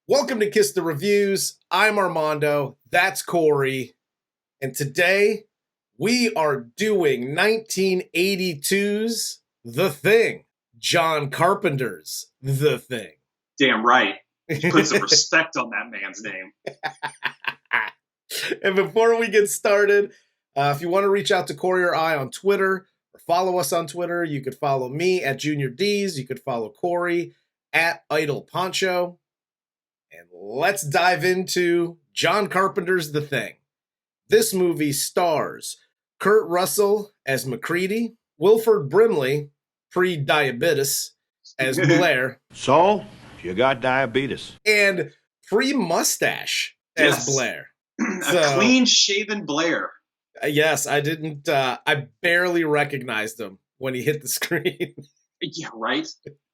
Welcome to Kiss the Reviews. I'm Armando. That's Corey. And today we are doing 1982's The Thing. John Carpenter's The Thing. Damn right. Put some respect on that man's name. And before we get started, if you want to reach out to Corey or I on Twitter or follow us on Twitter, you could follow me at Junior D's. You could follow Corey at Idle Poncho. And let's dive into John Carpenter's The Thing. This movie stars Kurt Russell as MacReady, Wilford Brimley, pre-diabetes, as Blair. So, you got diabetes. And pre-mustache as Blair. A clean-shaven Blair. Yes, I didn't, I barely recognized him when he hit the screen. Yeah, right?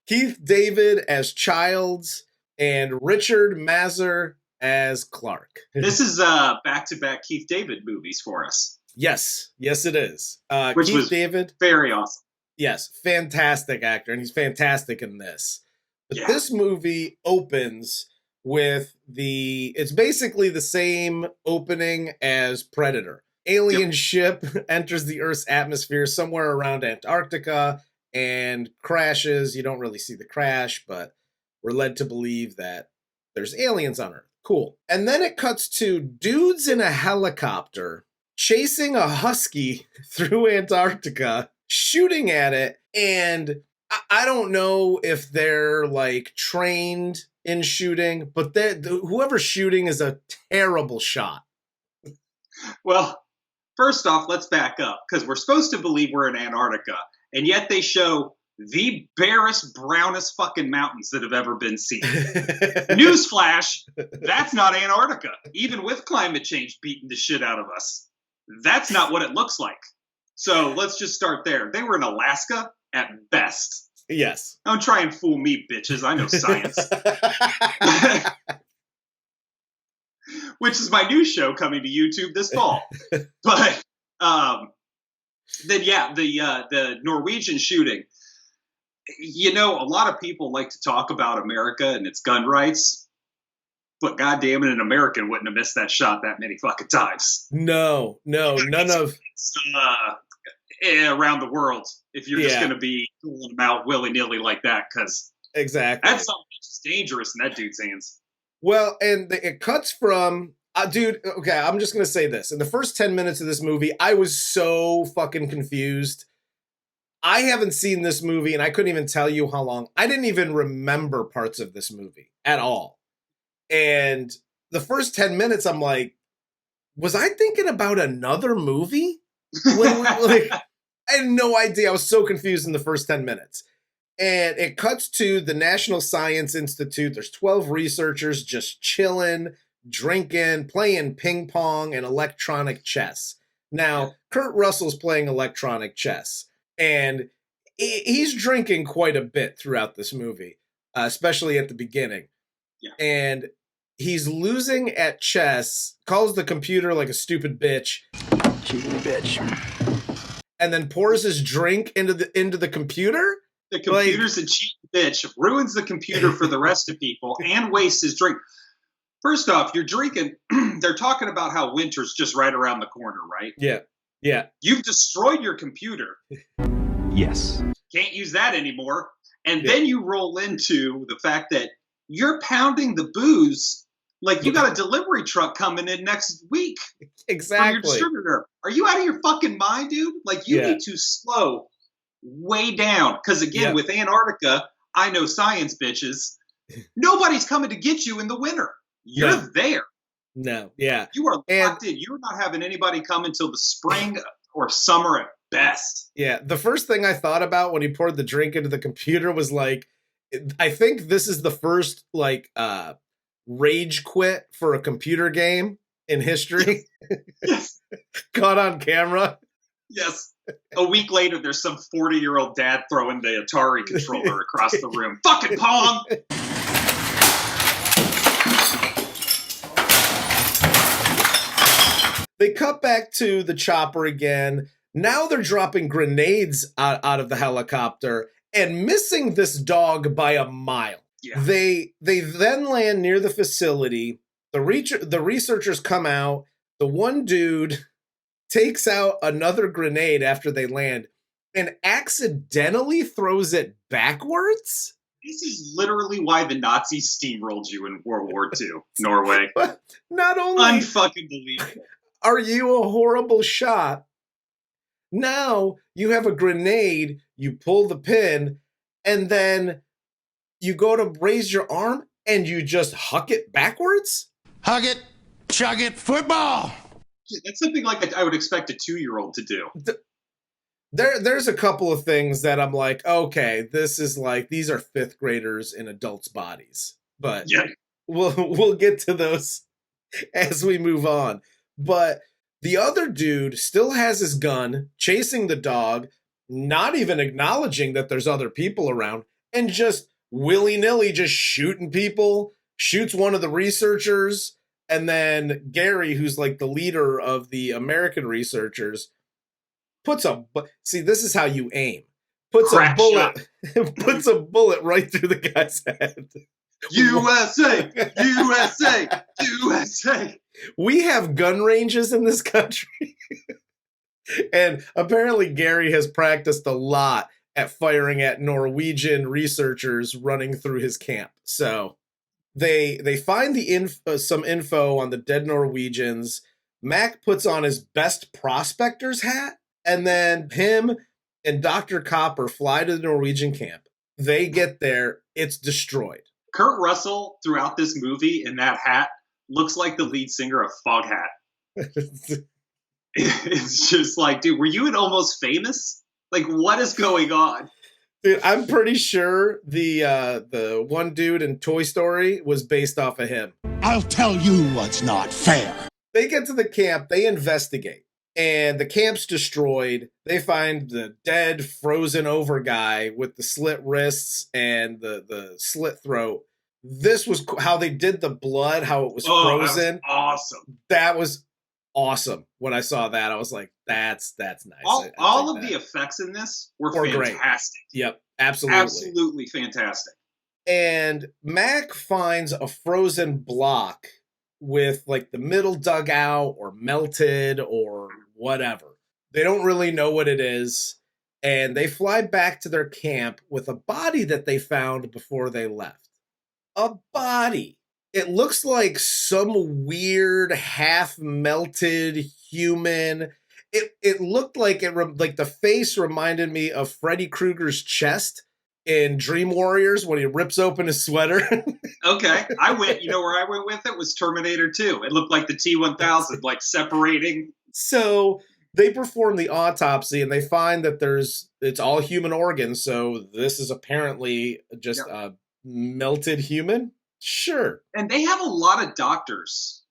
Keith David as Childs, and Richard Masur as Clark. This is back-to-back Keith David movies for us. Yes, it is. Which Keith was David, very awesome. Yes, fantastic actor, and he's fantastic in this. But This movie opens with it's basically the same opening as Predator. Alien ship enters the Earth's atmosphere somewhere around Antarctica and crashes. You don't really see the crash, but we're led to believe that there's aliens on Earth. Cool. And then it cuts to dudes in a helicopter chasing a husky through Antarctica, shooting at it. And I don't know if they're like trained in shooting, but whoever's shooting is a terrible shot. Well, first off, let's back up because we're supposed to believe we're in Antarctica, and yet they show the barest, brownest fucking mountains that have ever been seen. Newsflash, that's not Antarctica. Even with climate change beating the shit out of us, that's not what it looks like. So let's just start there. They were in Alaska at best. Yes. Don't try and fool me, bitches. I know science. Which is my new show coming to YouTube this fall. But then, the Norwegian shooting. You know, a lot of people like to talk about America and its gun rights, but goddamn it, an American wouldn't have missed that shot that many fucking times. No, none of around the world if you're just going to be pulling them out willy-nilly like that, because exactly that's something that's dangerous in that dude's hands. Well, and it cuts from dude. Okay, I'm just going to say this: in the first 10 minutes of this movie, I was so fucking confused. I haven't seen this movie, and I couldn't even tell you how long. I didn't even remember parts of this movie at all. And the first 10 minutes, I'm like, was I thinking about another movie? I had no idea. I was so confused in the first 10 minutes. And it cuts to the National Science Institute. There's 12 researchers just chilling, drinking, playing ping pong and electronic chess. Now, Kurt Russell's playing electronic chess. And he's drinking quite a bit throughout this movie, especially at the beginning. Yeah. And he's losing at chess, calls the computer like a stupid bitch. Cheating bitch. And then pours his drink into the computer. The computer's a cheating bitch, ruins the computer for the rest of people, and wastes his drink. First off, you're drinking. They're talking about how winter's just right around the corner, right? Yeah. You've destroyed your computer. Yes. Can't use that anymore. And then you roll into the fact that you're pounding the booze like you got a delivery truck coming in next week. Exactly. From your distributor. Are you out of your fucking mind, dude? Like, you need to slow way down. Because, again, with Antarctica, I know science, bitches. Nobody's coming to get you in the winter. You're there. No, yeah. You are locked in. You're not having anybody come until the spring or summer at best. Yeah, the first thing I thought about when he poured the drink into the computer was like, I think this is the first rage quit for a computer game in history. Yes. Caught on camera. Yes. A week later, there's some 40-year-old dad throwing the Atari controller across the room. Fucking Pong! They cut back to the chopper again. Now they're dropping grenades out of the helicopter and missing this dog by a mile. Yeah. They then land near the facility. The researchers come out. The one dude takes out another grenade after they land and accidentally throws it backwards. This is literally why the Nazis steamrolled you in World War II, Norway. Not only Unfucking believable. are you a horrible shot, now you have a grenade, you pull the pin, and then you go to raise your arm and you just huck it backwards? Hug it, chug it, football! Yeah, that's something like I would expect a 2-year-old to do. There's a couple of things that I'm like, okay, this is like, these are 5th graders in adults' bodies. But Yeah. we'll get to those as we move on. But the other dude still has his gun, chasing the dog, not even acknowledging that there's other people around, and just willy-nilly just shooting people, shoots one of the researchers, and then Gary, who's like the leader of the American researchers, see, this is how you aim. Puts Crack a bullet right through the guy's head. USA! USA! USA! We have gun ranges in this country. And apparently Gary has practiced a lot at firing at Norwegian researchers running through his camp. So they find some info on the dead Norwegians. Mac puts on his best prospector's hat, and then him and Dr. Copper fly to the Norwegian camp. They get there, it's destroyed. Kurt Russell, throughout this movie, in that hat, looks like the lead singer of Foghat. It's just like, dude, were you an Almost Famous? Like, what is going on? Dude, I'm pretty sure the one dude in Toy Story was based off of him. I'll tell you what's not fair. They get to the camp, they investigate, and the camp's destroyed. They find the dead, frozen over guy with the slit wrists and the slit throat. This was how they did the blood, how it was frozen. That was awesome. That was awesome. When I saw that, I was like, that's nice. All of the effects in this were fantastic. Great. Yep, absolutely. Absolutely fantastic. And Mac finds a frozen block with like the middle dug out or melted or whatever. They don't really know what it is. And they fly back to their camp with a body that they found before they left. A body. It looks like some weird half-melted human. It looked like like the face reminded me of Freddy Krueger's chest in Dream Warriors when he rips open his sweater. Okay, you know where I went with it was Terminator 2. It looked like the T-1000, like separating. So they perform the autopsy and they find that it's all human organs. So this is apparently just a melted human. Sure. And they have a lot of doctors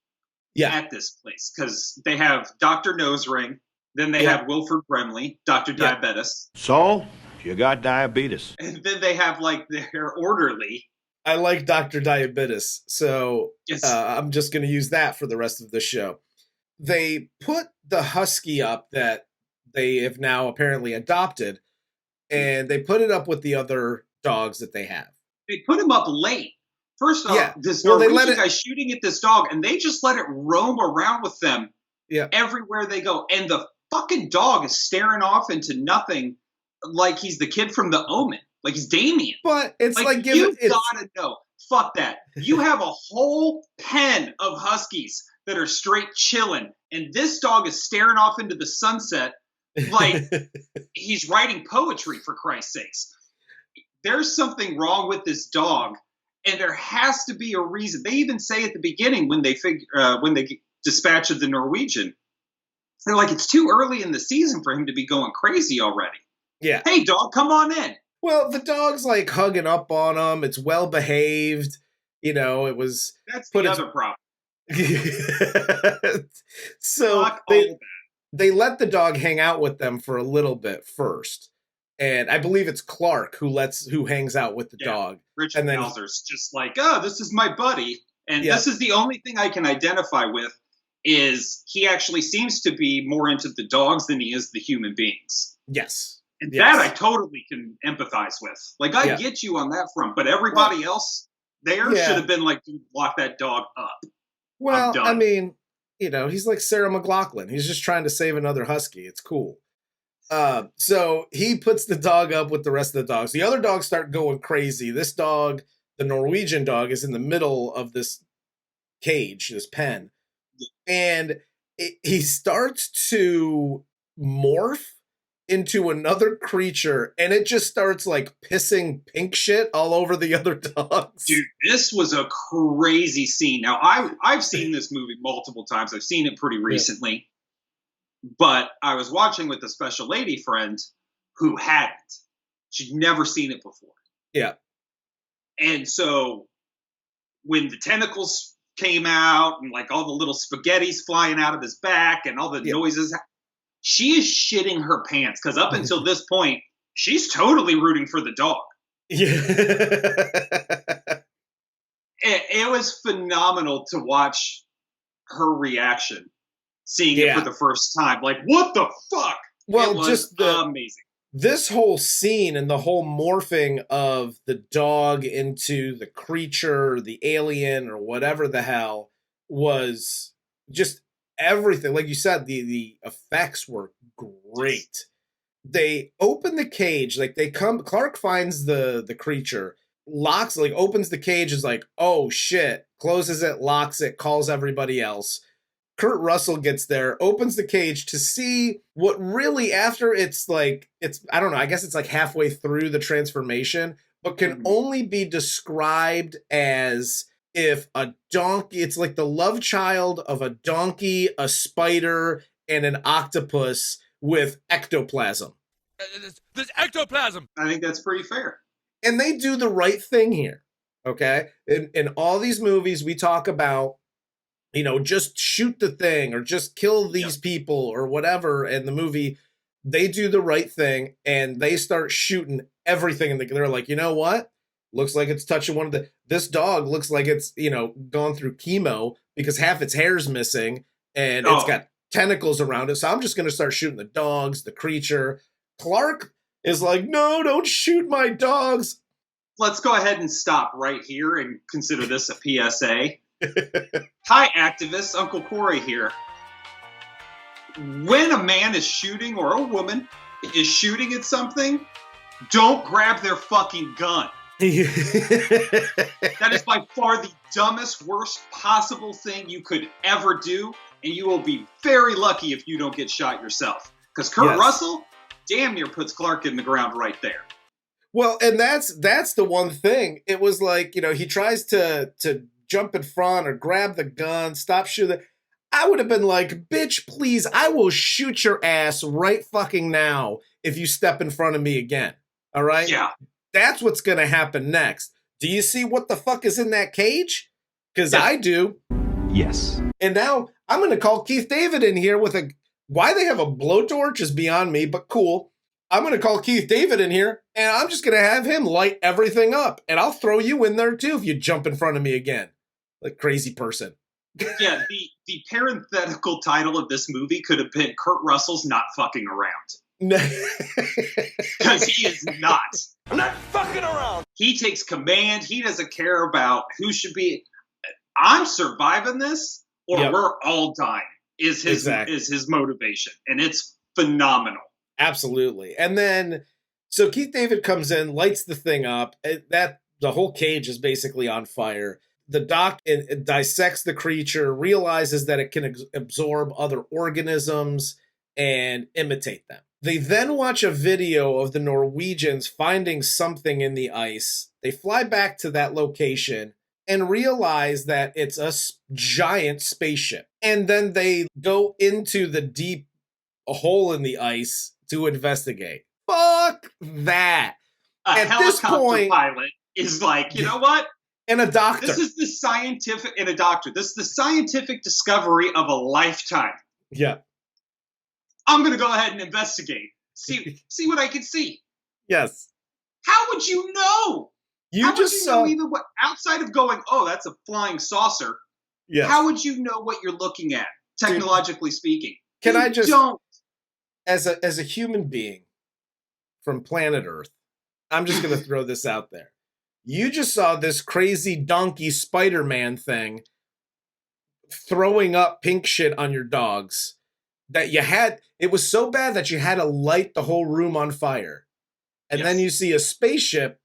at this place because they have Dr. Nosering, then they have Wilford Brimley, Dr. Diabetes. So, you got diabetes. And then they have like their orderly. I like Dr. Diabetes, so Yes. I'm just going to use that for the rest of the show. They put the husky up that they have now apparently adopted, and they put it up with the other dogs that they have. They put him up late. First off, this Norwegian guy's shooting at this dog, and they just let it roam around with them everywhere they go. And the fucking dog is staring off into nothing like he's the kid from The Omen. Like he's Damien. But it's like you gotta know. Fuck that. You have a whole pen of huskies that are straight chilling, and this dog is staring off into the sunset like he's writing poetry, for Christ's sakes. There's something wrong with this dog. And there has to be a reason. They even say at the beginning when they dispatch of the Norwegian, they're like, it's too early in the season for him to be going crazy already. Yeah. Hey, dog, come on in. Well, the dog's like hugging up on him. It's well behaved. You know, it was. That's the other problem. So they let the dog hang out with them for a little bit first. And I believe it's Clark who hangs out with the dog. Richard Belzer's just like, oh, this is my buddy. And this is the only thing I can identify with is he actually seems to be more into the dogs than he is the human beings. Yes. And Yes. that I totally can empathize with. Like, I get you on that front, but everybody else there should have been like, dude, lock that dog up. Well, I mean, you know, he's like Sarah McLachlan. He's just trying to save another husky. It's cool. So he puts the dog up with the rest of the dogs. The other dogs start going crazy. This dog, the Norwegian dog, is in the middle of this cage, this pen. And he starts to morph into another creature, and it just starts like pissing pink shit all over the other dogs. Dude, this was a crazy scene. Now, I've seen this movie multiple times. I've seen it pretty recently. But I was watching with a special lady friend who hadn't. She'd never seen it before. Yeah. And so when the tentacles came out and like all the little spaghettis flying out of his back and all the noises, she is shitting her pants because up until this point, she's totally rooting for the dog. Yeah. It was phenomenal to watch her reaction, seeing it for the first time. Like, what the fuck? Well, it was just amazing. This whole scene and the whole morphing of the dog into the creature, the alien, or whatever the hell was just everything. Like you said, the effects were great. They open the cage, like Clark finds the creature, locks, like opens the cage, is like, oh shit, closes it, locks it, calls everybody else. Kurt Russell gets there, opens the cage to see what really, after it's I don't know, I guess it's like halfway through the transformation, but can only be described as if a donkey, it's like the love child of a donkey, a spider, and an octopus with ectoplasm. There's ectoplasm! I think that's pretty fair. And they do the right thing here, okay? In all these movies, we talk about, you know, just shoot the thing or just kill these people or whatever. And the movie, they do the right thing and they start shooting everything. And they're like, you know what? Looks like it's touching this dog looks like it's, you know, gone through chemo because half its hair's missing and it's got tentacles around it. So I'm just going to start shooting the dogs, the creature. Clark is like, no, don't shoot my dogs. Let's go ahead and stop right here and consider this a PSA. Hi, activists. Uncle Corey here. When a man is shooting or a woman is shooting at something, don't grab their fucking gun. That is by far the dumbest, worst possible thing you could ever do, and you will be very lucky if you don't get shot yourself. Because Kurt Russell damn near puts Clark in the ground right there. Well, and that's the one thing. It was like, you know, he tries to jump in front or grab the gun, stop shooting. I would have been like, bitch, please, I will shoot your ass right fucking now if you step in front of me again. All right? Yeah. That's what's going to happen next. Do you see what the fuck is in that cage? Because I do. Yes. And now I'm going to call Keith David in here with why they have a blowtorch is beyond me, but cool. I'm going to call Keith David in here, and I'm just going to have him light everything up. And I'll throw you in there, too, if you jump in front of me again. Like crazy person. Yeah, the parenthetical title of this movie could have been Kurt Russell's Not Fucking Around. Because he is not. I'm not fucking around! He takes command. He doesn't care about who should be. I'm surviving this, or we're all dying, is his motivation. And it's phenomenal. Absolutely. And then, so Keith David comes in, lights the thing up. The whole cage is basically on fire. The doc dissects the creature, realizes that it can absorb other organisms and imitate them. They then watch a video of the Norwegians finding something in the ice. They fly back to that location and realize that it's a giant spaceship. And then they go into the deep hole in the ice to investigate. Fuck that. At this point, pilot is like, you know what? And a doctor. This is the scientific discovery of a lifetime. Yeah. I'm going to go ahead and investigate. See what I can see. Yes. How would you know? How would you know even what, outside of going, oh, that's a flying saucer? Yes. How would you know what you're looking at, technologically speaking? Can I just don't. As a human being, from planet Earth. I'm just going to throw this out there. You just saw this crazy donkey Spider-Man thing throwing up pink shit on your dogs that it was so bad that you had to light the whole room on fire. And then you see a spaceship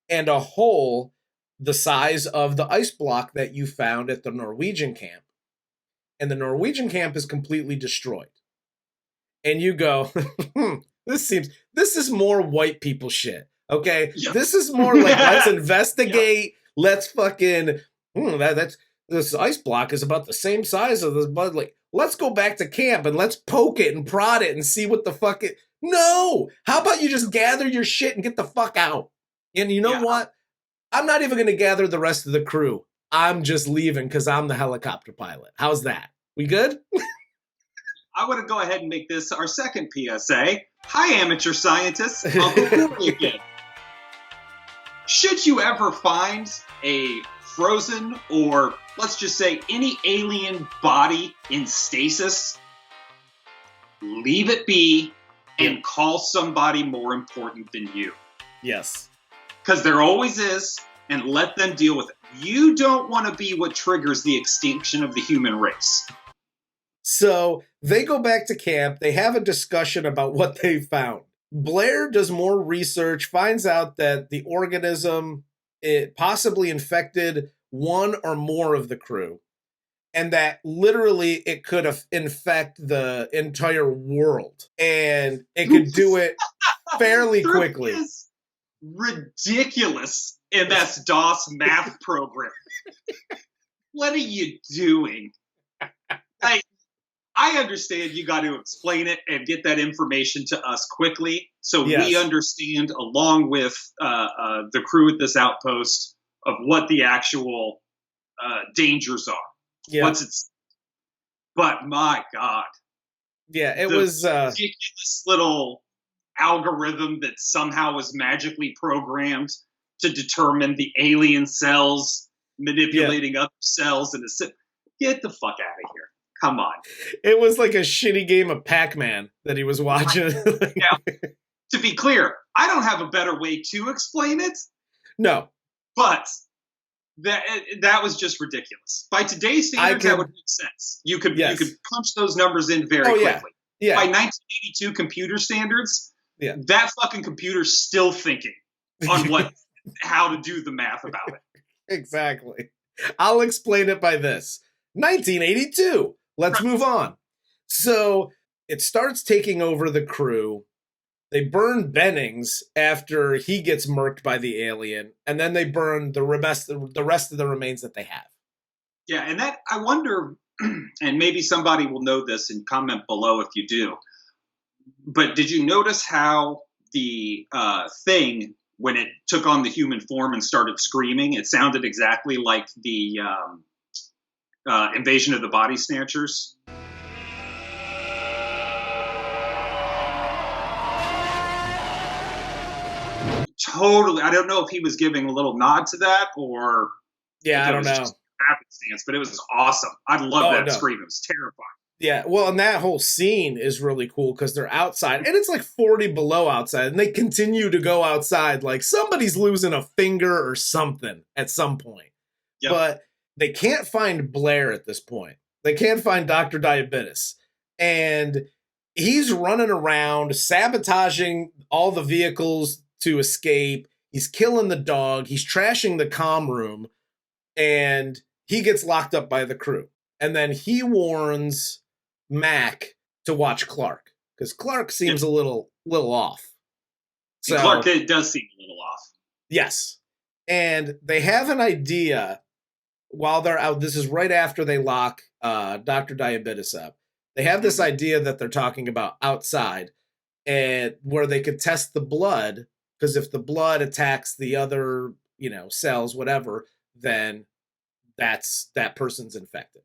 and a hole the size of the ice block that you found at the Norwegian camp. And the Norwegian camp is completely destroyed. And you go, this is more white people shit. Okay? Yeah. This is more like, let's investigate. Yeah. Let's fucking, this ice block is about the same size of this bud. Like, let's go back to camp and let's poke it and prod it and see what the fuck it. No! How about you just gather your shit and get the fuck out? And you know what? I'm not even going to gather the rest of the crew. I'm just leaving because I'm the helicopter pilot. How's that? We good? I want to go ahead and make this our second PSA. Hi, amateur scientists. Uncle Corey again. Should you ever find a frozen or, let's just say, any alien body in stasis, leave it be and call somebody more important than you. Yes. Because there always is, and let them deal with it. You don't want to be what triggers the extinction of the human race. So they go back to camp. They have a discussion about what they found. Blair does more research, finds out that the organism, it possibly infected one or more of the crew, and that literally it could infect the entire world, and it could do it fairly quickly. Is ridiculous MS-DOS math program. What are you doing? I understand you got to explain it and get that information to us quickly so we understand, along with the crew at this outpost, of what the actual dangers are. Yeah. But my God. Yeah, it was ridiculous little algorithm that somehow was magically programmed to determine the alien cells manipulating other cells. And get the fuck out of here. Come on. It was like a shitty game of Pac-Man that he was watching. Now, to be clear, I don't have a better way to explain it. No. But that was just ridiculous. By today's standards, that would make sense. You could punch those numbers in very quickly. Yeah. By 1982 computer standards, that fucking computer's still thinking on how to do the math about it. Exactly. I'll explain it by this. 1982. Let's move on. So it starts taking over the crew. They burn Bennings after he gets murked by the alien, and then they burn the rest of the remains that they have. Yeah, and that, I wonder, and maybe somebody will know this and comment below if you do, but did you notice how the thing, when it took on the human form and started screaming, it sounded exactly like the Invasion of the Body Snatchers? Totally. I don't know if he was giving a little nod to that or I don't know. Just happenstance, but it was awesome. I love that scream. It was terrifying. Yeah, well, and that whole scene is really cool because they're outside, and it's like 40 below outside, and they continue to go outside like somebody's losing a finger or something at some point. Yep. But they can't find Blair at this point. They can't find Dr. Diabetes. And he's running around, sabotaging all the vehicles to escape. He's killing the dog. He's trashing the comm room. And he gets locked up by the crew. And then he warns Mac to watch Clark. Because Clark seems a little off. So, Clark does seem a little off. Yes. And they have an idea while they're out. This is right after they lock Dr. Diabetes up. They have this idea that they're talking about outside, and where they could test the blood, because if the blood attacks the other, cells, whatever, then that person's infected.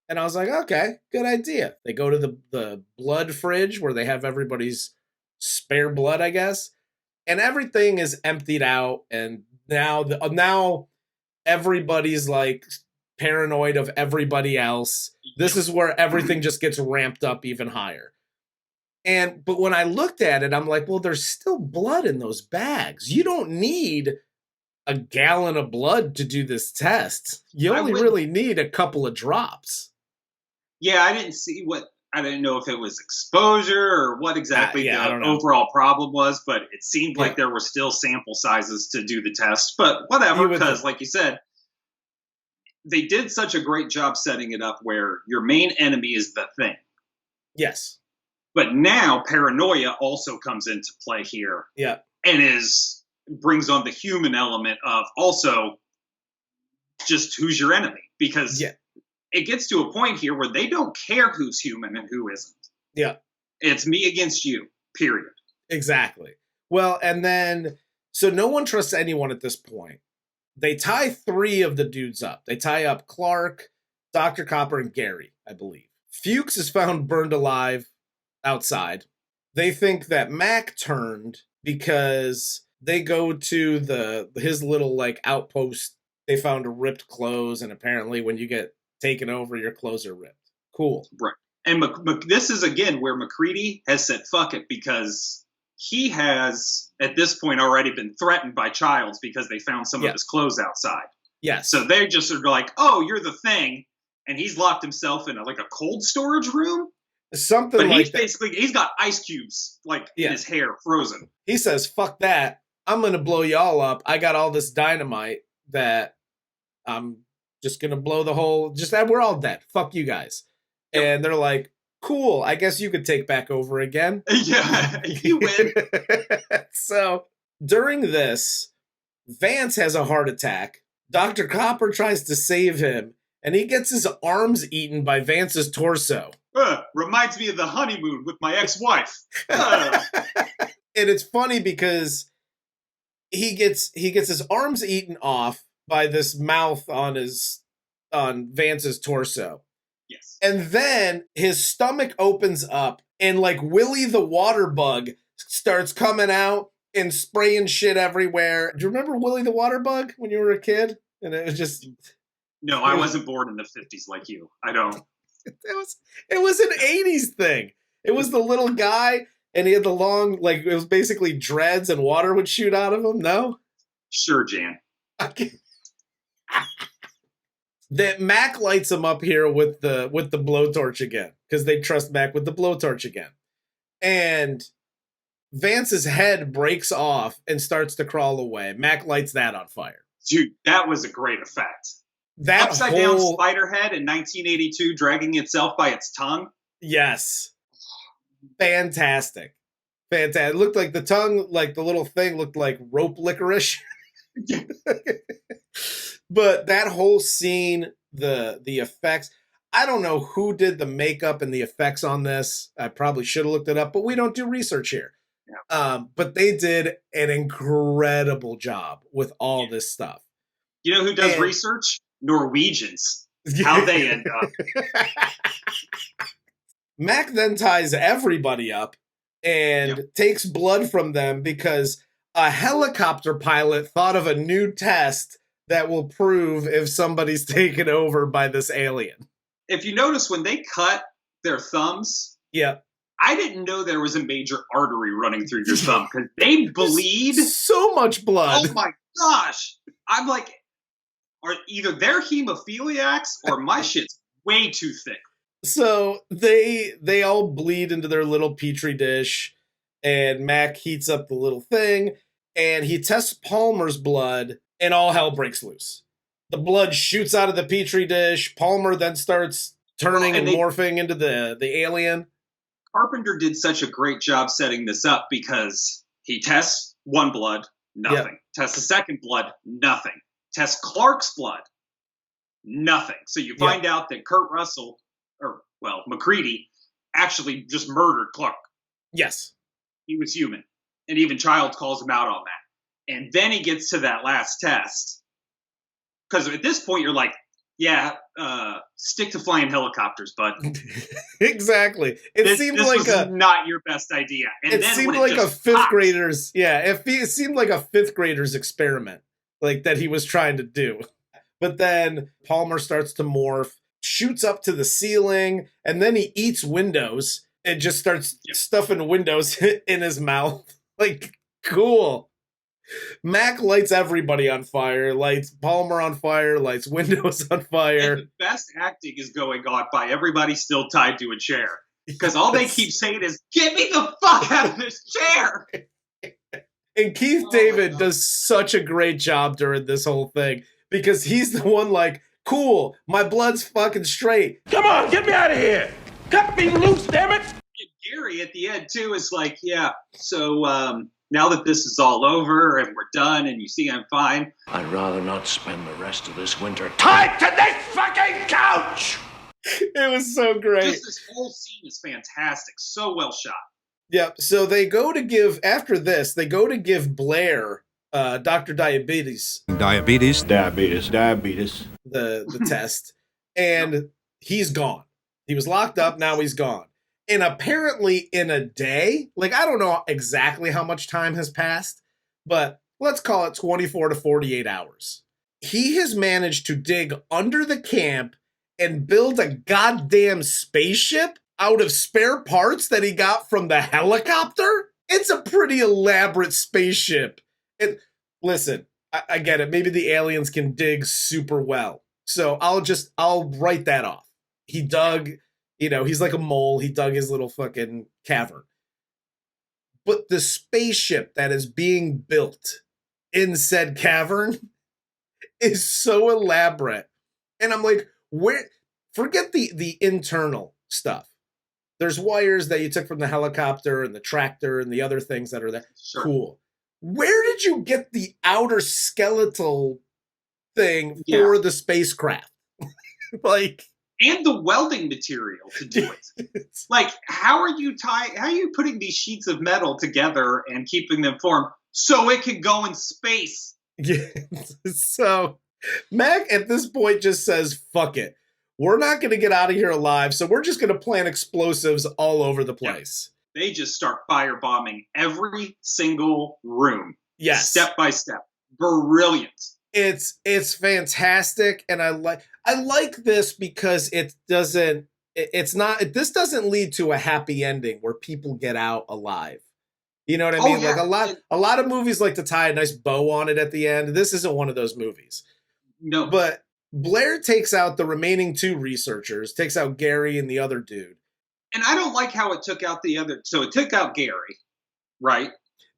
And I was like, okay, good idea. They go to the blood fridge where they have everybody's spare blood, I guess, and everything is emptied out. And now everybody's like paranoid of everybody else. This is where everything just gets ramped up even higher. But when I looked at it, I'm like, well, there's still blood in those bags. You don't need a gallon of blood to do this test. You only really need a couple of drops. Yeah, I didn't know if it was exposure or what exactly the overall problem was, but it seemed like there were still sample sizes to do the test. But whatever, because like you said, they did such a great job setting it up where your main enemy is the thing. Yes. But now paranoia also comes into play here. Yeah. And brings on the human element of also just who's your enemy. Because it gets to a point here where they don't care who's human and who isn't. Yeah. It's me against you, period. Exactly. Well, and then, so no one trusts anyone at this point. They tie 3 of the dudes up. They tie up Clark, Dr. Copper, and Gary, I believe. Fuchs is found burned alive outside. They think that Mac turned because they go to his little like outpost. They found ripped clothes, and apparently when you get taken over, your clothes are ripped. Cool. Right. And this is again where McCready has said fuck it, because he has at this point already been threatened by Childs because they found some of his clothes outside. Yes. So they just are like, oh, you're the thing. And he's locked himself in a cold storage room. Something but like he's got ice cubes in his hair frozen. He says, fuck that. I'm going to blow y'all up. I got all this dynamite that I'm just going to blow the whole, we're all dead. Fuck you guys. Yep. And they're like, cool. I guess you could take back over again. Yeah, you win. So during this, Vance has a heart attack. Dr. Copper tries to save him, and he gets his arms eaten by Vance's torso. Reminds me of the honeymoon with my ex-wife. And it's funny because he gets his arms eaten off by this mouth on Vance's torso. Yes. And then his stomach opens up, and like Willie the water bug starts coming out and spraying shit everywhere. Do you remember Willie the water bug when you were a kid? And it was just... No, I wasn't born in the 50s like you. I don't. It was an 80s thing. It was the little guy, and he had the long, like, it was basically dreads, and water would shoot out of him. No? Sure, Jan. That Mac lights him up here with the blowtorch again, because they trust Mac with the blowtorch again. And Vance's head breaks off and starts to crawl away. Mac lights that on fire. Dude, that was a great effect. That upside down spider head in 1982 dragging itself by its tongue. Yes. Fantastic. It looked like the tongue, like the little thing looked like rope licorice. But that whole scene, the effects, I don't know who did the makeup and the effects on this. I probably should have looked it up, but we don't do research here. Yeah. But they did an incredible job with all this stuff. You know who does research? Norwegians. How they end up. Mac then ties everybody up and takes blood from them because a helicopter pilot thought of a new test that will prove if somebody's taken over by this alien. If you notice, when they cut their thumbs, I didn't know there was a major artery running through your thumb because they bleed so much blood. Oh my gosh! I'm like, are either they're hemophiliacs or my shit's way too thick. So they all bleed into their little petri dish, and Mac heats up the little thing, and he tests Palmer's blood, and all hell breaks loose. The blood shoots out of the petri dish. Palmer then starts turning and morphing into the alien. Carpenter did such a great job setting this up because he tests one blood, nothing. Tests the second blood, nothing. Tests Clark's blood, nothing. So you find out that Kurt Russell, McCready, actually just murdered Clark. Yes. He was human. And even Childs calls him out on that. And then he gets to that last test. Because at this point, you're like, stick to flying helicopters, bud. Exactly. This was not your best idea. And it seemed like a fifth grader's. Yeah, it seemed like a fifth grader's experiment, like that he was trying to do. But then Palmer starts to morph, shoots up to the ceiling, and then he eats windows. and just starts stuffing windows in his mouth. Like, cool. Mac lights everybody on fire, lights Palmer on fire, lights windows on fire. And the best acting is going on by everybody still tied to a chair. Because all they keep saying is, get me the fuck out of this chair! And Keith David does such a great job during this whole thing. Because he's the one like, cool, my blood's fucking straight. Come on, get me out of here! Cut me loose, damn it! And Gary at the end, too, is like, yeah, so now that this is all over and we're done and you see I'm fine. I'd rather not spend the rest of this winter tied to this fucking couch! It was so great. Just this whole scene is fantastic. So well shot. Yep. So they go to give, after this, they go to give Blair, Dr. Diabetes. Diabetes. The test. And he's gone. He was locked up. Now he's gone. And apparently in a day, like, I don't know exactly how much time has passed, but let's call it 24 to 48 hours. He has managed to dig under the camp and build a goddamn spaceship out of spare parts that he got from the helicopter? It's a pretty elaborate spaceship. Listen, I get it. Maybe the aliens can dig super well. So I'll write that off. He dug, he's like a mole. He dug his little fucking cavern. But the spaceship that is being built in said cavern is so elaborate. And I'm like, forget the internal stuff. There's wires that you took from the helicopter and the tractor and the other things that are there. Sure. Cool. Where did you get the outer skeletal thing for the spacecraft? Like, and the welding material to do it. Like, how are you putting these sheets of metal together and keeping them formed so it can go in space? Yeah. So Mac at this point just says, fuck it. We're not going to get out of here alive, so we're just going to plant explosives all over the place. Yep. They just start firebombing every single room. Yes. Step by step. Brilliant. It's fantastic, and I like this because this doesn't lead to a happy ending where people get out alive. You know what I mean? Yeah. Like a lot of movies like to tie a nice bow on it at the end. This isn't one of those movies. No. But Blair takes out the remaining two researchers, takes out Gary and the other dude. And I don't like how it took out the other. So it took out Gary, right?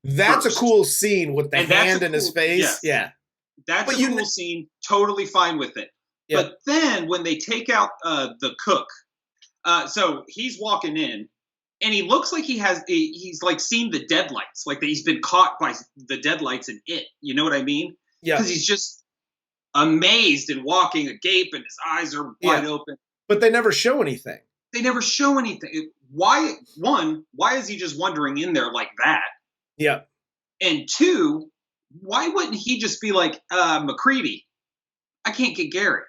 That's First. A cool scene with the hand in his face. Yes. Yeah. That's a cool scene. Totally fine with it. Yeah. But then when they take out the cook, so he's walking in, and he looks like he's like seen the deadlights, like that he's been caught by the deadlights in it. You know what I mean? Yeah. Because he's just amazed and walking agape, and his eyes are wide open. But they never show anything. They never show anything. Why is he just wandering in there like that? Yeah. And two, why wouldn't he just be like, McCready, I can't get Gary.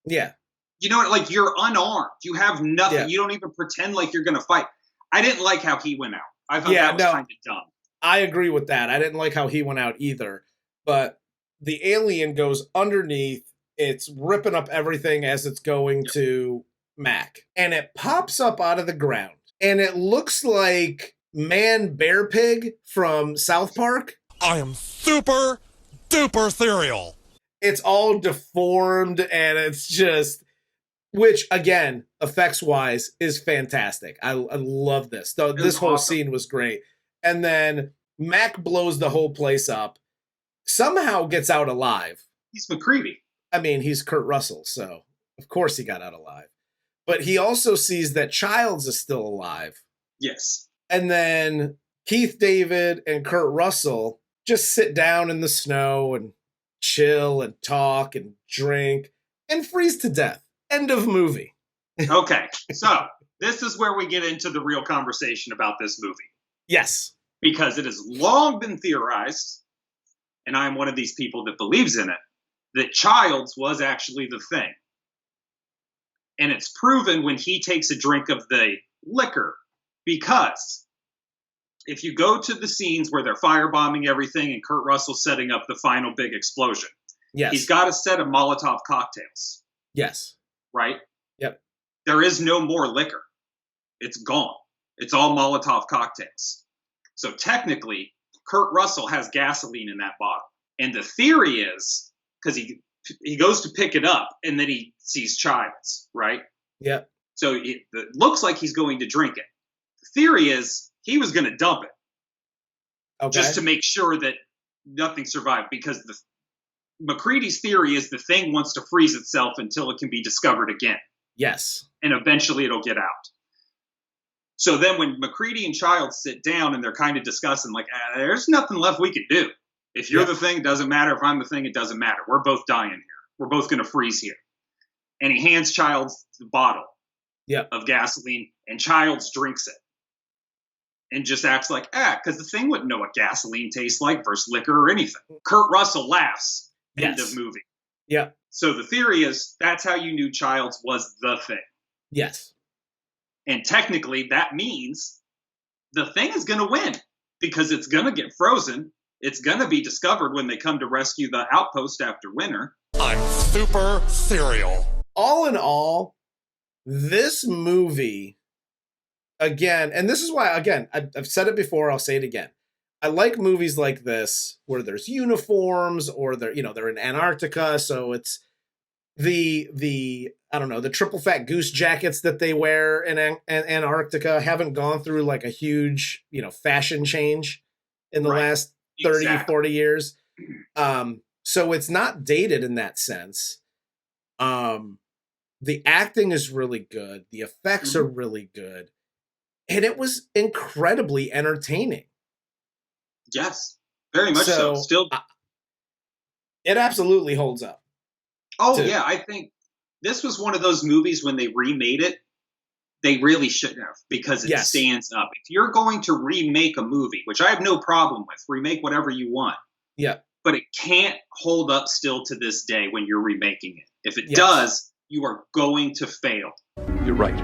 Yeah. You know what? Like, you're unarmed. You have nothing. Yeah. You don't even pretend like you're going to fight. I didn't like how he went out. I thought that was kind of dumb. I agree with that. I didn't like how he went out either. But the alien goes underneath. It's ripping up everything as it's going to Mac. And it pops up out of the ground. And it looks like Man Bear Pig from South Park. I am super duper cereal. It's all deformed and it's just, which again, effects wise is fantastic. I love this. This whole scene was great. And then Mac blows the whole place up, somehow gets out alive. He's McCready. I mean, he's Kurt Russell, so of course he got out alive. But he also sees that Childs is still alive. Yes. And then Keith David and Kurt Russell just sit down in the snow and chill and talk and drink and freeze to death. End of movie. Okay, so this is where we get into the real conversation about this movie. Yes. Because it has long been theorized, and I'm one of these people that believes in it, that Childs was actually the thing. And it's proven when he takes a drink of the liquor. Because if you go to the scenes where they're firebombing everything and Kurt Russell's setting up the final big explosion, yes, he's got a set of Molotov cocktails. Yes. Right? Yep. There is no more liquor. It's gone. It's all Molotov cocktails. So technically, Kurt Russell has gasoline in that bottle. And the theory is, because he goes to pick it up, and then he sees Childs, right? Yeah. So it looks like he's going to drink it. The theory is he was going to dump it. Okay. Just to make sure that nothing survived, because MacReady's theory is the thing wants to freeze itself until it can be discovered again. Yes. And eventually it'll get out. So then when MacReady and Childs sit down and they're kind of discussing, like, there's nothing left we can do. If you're the thing, it doesn't matter. If I'm the thing, it doesn't matter. We're both dying here. We're both going to freeze here. And he hands Childs the bottle of gasoline, and Childs drinks it. And just acts like, because the thing wouldn't know what gasoline tastes like versus liquor or anything. Kurt Russell laughs. End of movie. Yeah. So the theory is that's how you knew Childs was the thing. Yes. And technically that means the thing is going to win, because it's going to get frozen. It's going to be discovered when they come to rescue the outpost after winter. I'm super serial. All in all, this movie, again, and this is why, again, I've said it before, I'll say it again. I like movies like this where there's uniforms, or they're in Antarctica, so it's the I don't know, the triple fat goose jackets that they wear in Antarctica haven't gone through like a huge, fashion change in the last 30, 40 years. So it's not dated in that sense. The acting is really good. The effects are really good. And it was incredibly entertaining. Yes, very much so. Still, it absolutely holds up. Oh, yeah. I think this was one of those movies when they remade it, they really shouldn't have, because it stands up. If you're going to remake a movie, which I have no problem with, remake whatever you want. Yeah. But it can't hold up still to this day when you're remaking it. If it does, you are going to fail. You're right.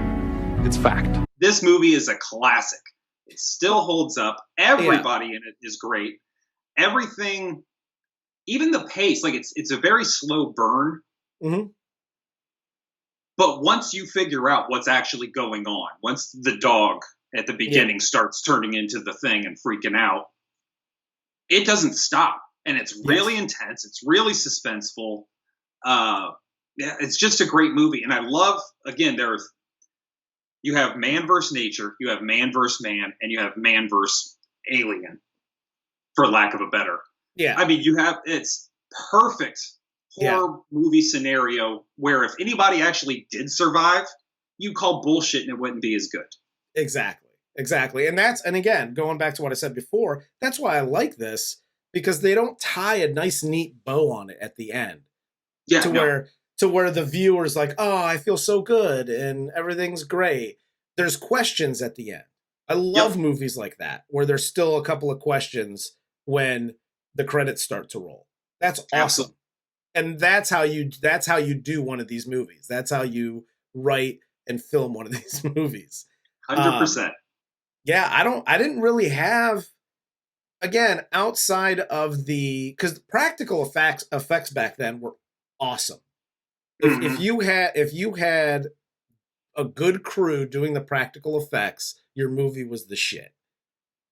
It's fact. This movie is a classic. It still holds up. Everybody in it is great. Everything, even the pace, like it's a very slow burn. Mm-hmm. But once you figure out what's actually going on, once the dog at the beginning starts turning into the thing and freaking out, it doesn't stop. And it's really intense. It's really suspenseful. It's just a great movie. And I love, again, you have man versus nature, you have man versus man, and you have man versus alien, for lack of a better. Yeah. I mean, it's perfect horror movie scenario where if anybody actually did survive, you call bullshit and it wouldn't be as good. Exactly. And again, going back to what I said before, that's why I like this, because they don't tie a nice, neat bow on it at the end. Yeah. To where the viewer's like, oh, I feel so good and everything's great. There's questions at the end. I love movies like that, where there's still a couple of questions when the credits start to roll. That's awesome. Absolutely. And that's how you do one of these movies. That's how you write and film one of these movies. 100%. Yeah, I didn't really have, again, outside of because practical effects back then were awesome. If you had a good crew doing the practical effects, your movie was the shit.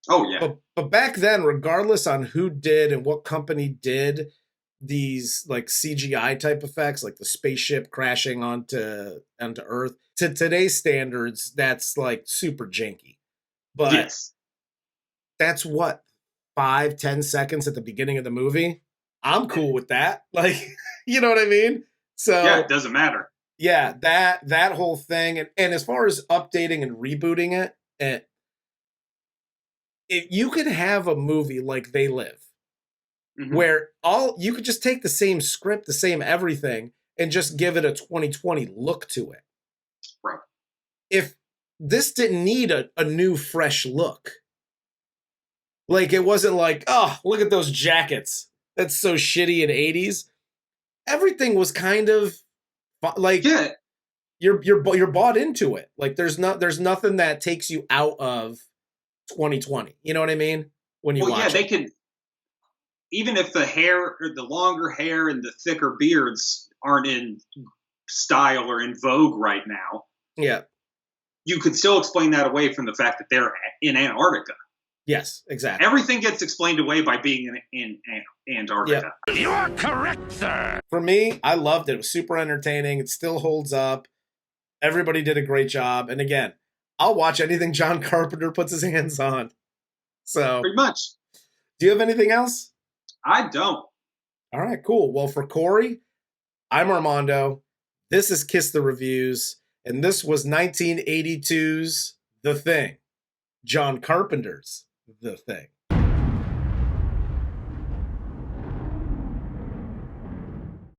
Oh yeah. But back then, regardless on who did and what company did these like CGI type effects, like the spaceship crashing onto Earth, to today's standards, that's like super janky. But that's what, 5-10 seconds at the beginning of the movie. I'm cool with that. Like, you know what I mean? So yeah, it doesn't matter. Yeah, that whole thing, and as far as updating and rebooting it, if you could have a movie like They Live, where you could just take the same script, the same everything, and just give it a 2020 look to it. Right. If this didn't need a new, fresh look, like it wasn't like, oh, look at those jackets, that's so shitty in 80s. Everything was kind of like you're bought into it. Like there's nothing that takes you out of 2020. You know what I mean? When you watch they can, even if the hair or the longer hair and the thicker beards aren't in style or in vogue right now. Yeah. you could still explain that away from the fact that they're in Antarctica. Yes, exactly. Everything gets explained away by being in Antarctica. Yep. You are correct, sir. For me, I loved it. It was super entertaining. It still holds up. Everybody did a great job. And again, I'll watch anything John Carpenter puts his hands on. So, Pretty much. do you have anything else? I don't. All right, cool. Well, for Corey, I'm Armando. This is Kiss the Reviews. And this was 1982's The Thing. John Carpenter's The Thing.